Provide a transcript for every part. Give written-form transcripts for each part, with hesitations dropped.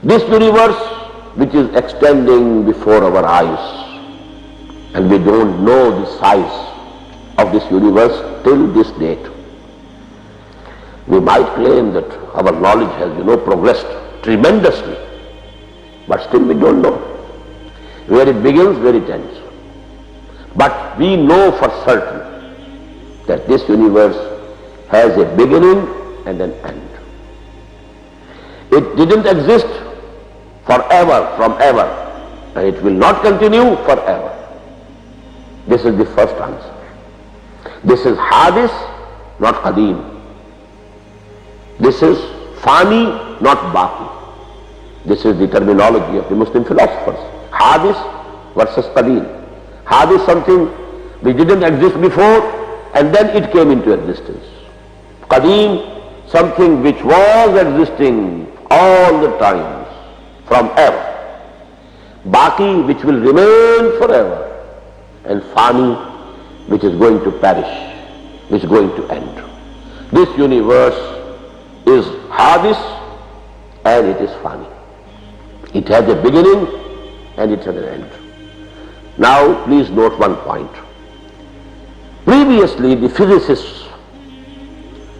This universe which is extending before our eyes, and we don't know the size of this universe till this date. We might claim that our knowledge has, progressed tremendously, but still we don't know where it begins, where it ends. But we know for certain that this universe has a beginning and an end. It didn't exist forever, from ever, and it will not continue forever. This is the first answer. This is hadis, not qadim. This is fani, not baqi. This is the terminology of the Muslim philosophers. Hadis versus qadim. Hadis, something which didn't exist before and then it came into existence. Qadim, something which was existing all the times, from ever. Baqi, which will remain forever. And fani, which is going to perish, which is going to end. This universe is hadis and it is fani. It has a beginning and it has an end. Now please note one point. Previously the physicists,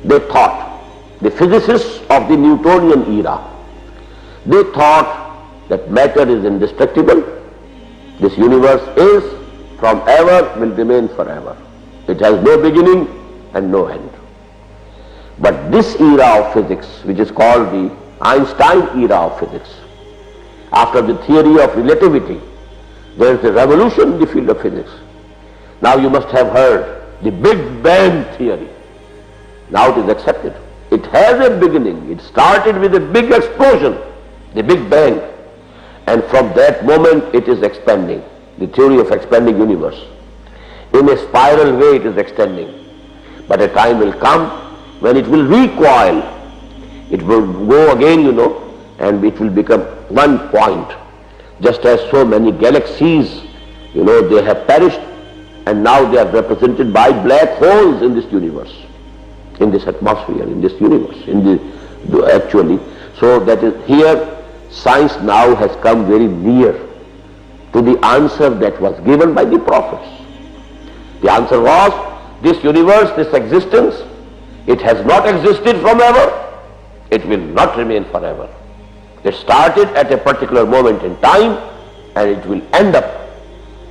they thought, the physicists of the Newtonian era, they thought that matter is indestructible. This universe is from ever, will remain forever. It has no beginning and no end. But this era of physics, which is called the Einstein era of physics, after the theory of relativity, there is a revolution in the field of physics. Now you must have heard the Big Bang theory. Now it is accepted. It has a beginning. It started with a big explosion, the Big Bang. And from that moment it is expanding. The theory of expanding universe. In a spiral way it is extending. But a time will come when it will recoil. It will go again, and it will become one point. Just as so many galaxies, they have perished and now they are represented by black holes in this universe, in this atmosphere, in this universe, actually. So that is here, science now has come very near to the answer that was given by the prophets. The answer was, this universe, this existence, it has not existed from ever, it will not remain forever. It started at a particular moment in time and it will end up.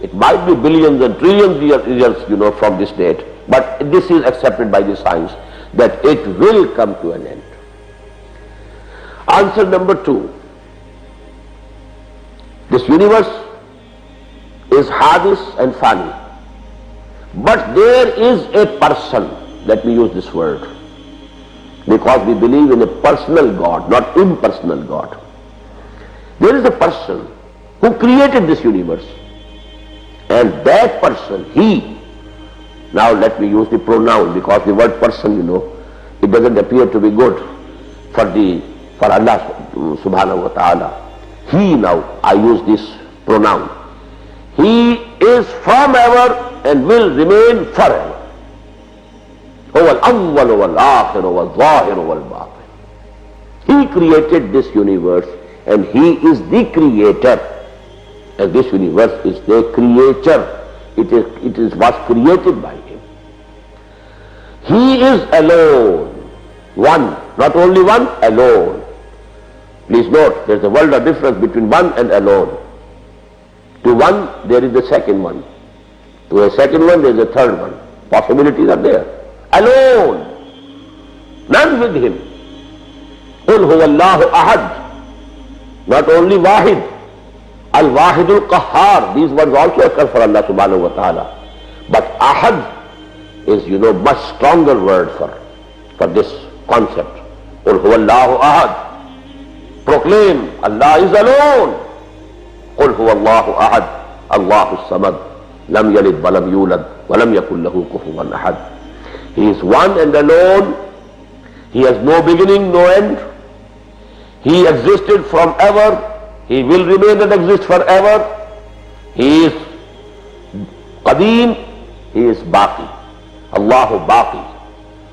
It might be billions and trillions years, from this date, but this is accepted by the science that it will come to an end. Answer number 2. This universe is hadis and fani. But there is a person, let me use this word, because we believe in a personal God, not impersonal God. There is a person who created this universe, and that person, he, now let me use the pronoun, because the word person, it doesn't appear to be good for Allah subhanahu wa ta'ala. He, now I use this pronoun. He is from ever and will remain forever. هو الأول والآخر والظاهر والباطن. He created this universe and he is the creator. And this universe is the creature. It was created by him. He is alone. One, not only one, alone. Please note, there is a world of difference between one and alone. To one, there is the second one. To a second one, there is a third one. Possibilities are there. Alone. None with him. قُلْ هُوَ اللَّهُ أَحَدٌ. Not only Wahid. Al-Wahidul Qahhar. These words also occur for Allah subhanahu wa ta'ala. But Ahad is, much stronger word for this concept. قُلْ هُوَ اللَّهُ أَحَدٌ. Proclaim, Allah is alone. قُلْ هُوَ اللَّهُ أَحَدٌ اللَّهُ الصَّمَدُ لَمْ يَلِدْ وَلَمْ يُولَدْ وَلَمْ يَكُنْ لَهُ كُفُوًا أَحَدٌ. He is one and alone. He has no beginning, no end. He existed from ever. He will remain and exist forever. He is Qadeem. He is Baqi. Allahu Baqi.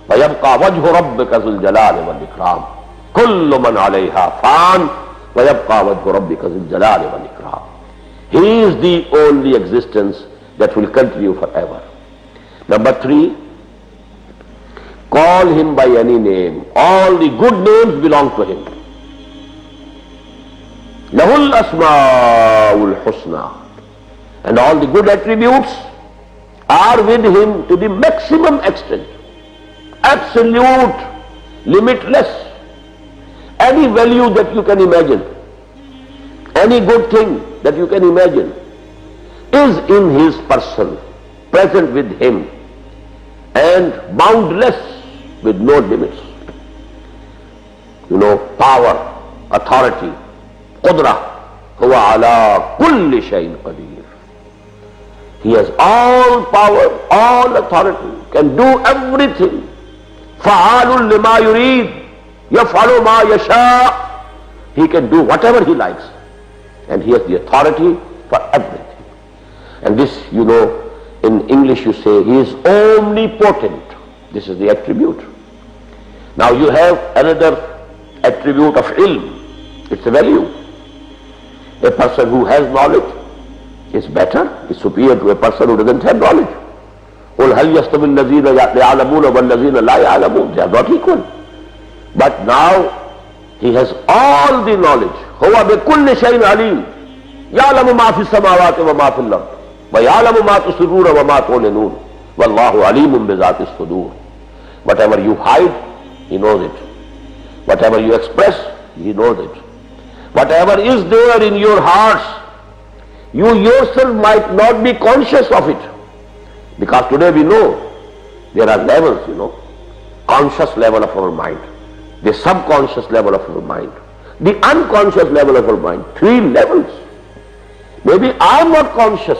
وَيَبْقَى وَجْهُ رَبِّكَ ذُو الْجَلَالِ وَالْإِكْرَامِ كُلُّ مَنْ عَلَيْهَا فَانٍ وَيَبْقَى وَجْهُ رَبِّكَ ذِي الْجَلَالِ وَالْإِكْرَامِ. He is the only existence that will continue forever. Number 3, call him by any name. All the good names belong to him. لَهُ الْأَسْمَاءُ الْحُسْنَى. And all the good attributes are with him to the maximum extent. Absolute, limitless. Any value that you can imagine, any good thing that you can imagine is in his person, present with him, and boundless with no limits. Power, authority, qudra, huwa ala kulli shayin qadir. He has all power, all authority, can do everything. Fa'alun lima yurid, yaf'alu ma yasha. He can do whatever he likes, and he has the authority for everything. And this, in English you say, he is omnipotent. This is the attribute. Now you have another attribute of ilm. It's a value. A person who has knowledge is better, is superior to a person who doesn't have knowledge. قُلْ هَلْ يَسْتَوِي الَّذِينَ يَعْلَمُونَ وَالَّذِينَ لَا يَعْلَمُونَ. They are not equal. But now he has all the knowledge. هُوَ بِكُلِّ شَيْءٍ عَلِيمٌ يَعْلَمُ مَا فِي السَّمَاوَاتِ وَمَا فِي الْأَرْضِ وَيَعْلَمُ مَا تُسِرُّونَ وَمَا تُعْلِنُونَ وَاللَّهُ عَلِيمٌ بِذَاتِ الصُّدُورِ. Whatever you hide, he knows it. Whatever you express, he knows it. Whatever is there in your hearts, you yourself might not be conscious of it. Because today we know there are levels, conscious level of our mind, the subconscious level of our mind, the unconscious level of our mind. 3 levels. Maybe I am not conscious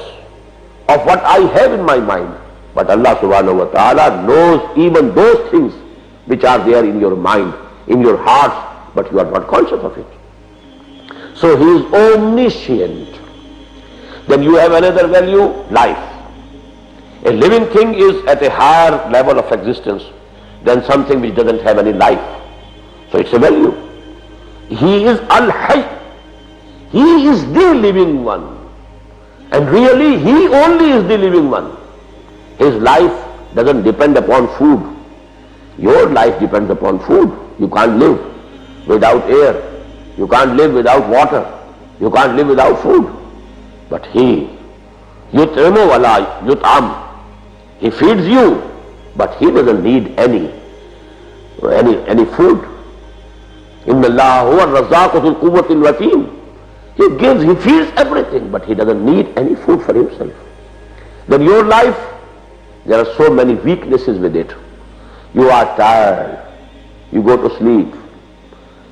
of what I have in my mind, but Allah subhanahu wa ta'ala knows even those things which are there in your mind, in your hearts, but you are not conscious of it. So he is omniscient. Then you have another value, life. A living thing is at a higher level of existence than something which doesn't have any life. So it's a value. He is Al-Hayy. He is the living one. And really, he only is the living one. His life doesn't depend upon food. Your life depends upon food. You can't live without air. You can't live without water. You can't live without food. But he, yut'imu wa la yut'am. He feeds you, but he doesn't need any food. Inna Allah huwa ar-razzaqu dhul quwwati al-mateen. He gives, he feeds everything, but he doesn't need any food for himself. Then your life, there are so many weaknesses with it. You are tired. You go to sleep.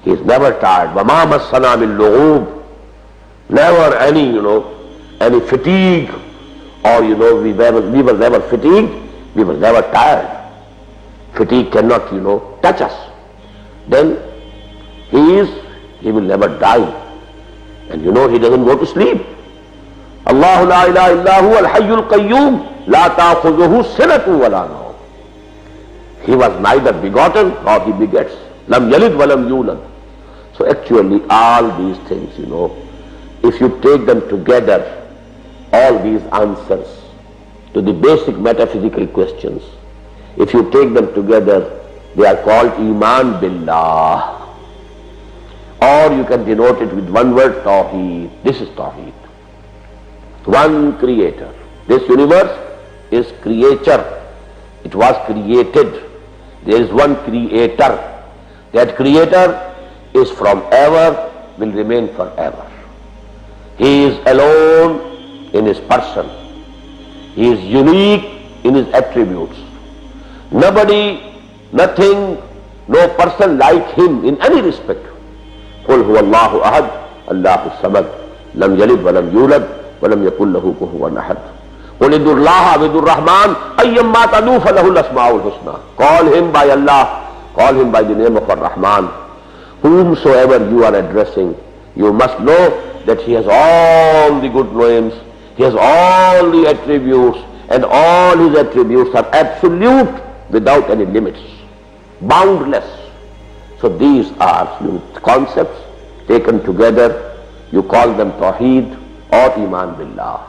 He is never tired. وَمَا مَسَّنَا مِن لُغُوبٍ. Never any fatigue, or we were never fatigued, we were never tired. Fatigue cannot, touch us. Then he will never die. And he doesn't go to sleep. Allahu la ilaha illa huwa al-hayyul qayyum la ta'khudhuhu sinatun wa la nawm. He was neither begotten nor he begets. Lam yalid wa lam yulad. So actually all these things, if you take them together, all these answers to the basic metaphysical questions, if you take them together, they are called Iman Billah. Or you can denote it with one word, Tawheed. This is Tawheed. One creator. This universe is creature. It was created. There is one creator. That creator is from ever, will remain forever. He is alone in his person. He is unique in his attributes. Nobody, nothing, no person like him in any respect. قُلْ هُوَ اللَّهُ أَحَدٌ اللَّهُ الصَّمَدُ لَمْ يَلِدْ وَلَمْ يُولَدْ وَلَمْ يَكُنْ لَهُ كُفُوًا أَحَدٌ قُلِ ادْعُوا اللَّهَ وَادْعُوا الرَّحْمَنَ أَيَّمَّا تَدْعُوا فَلَهُ الْأَسْمَاءُ الْحُسْنَى. Call him by Allah, call him by the name of Ar-Rahman. Whomsoever you are addressing, you must know that he has all the good names, he has all the attributes, and all his attributes are absolute without any limits, boundless. So these are concepts taken together, you call them Tawheed or Iman Billah.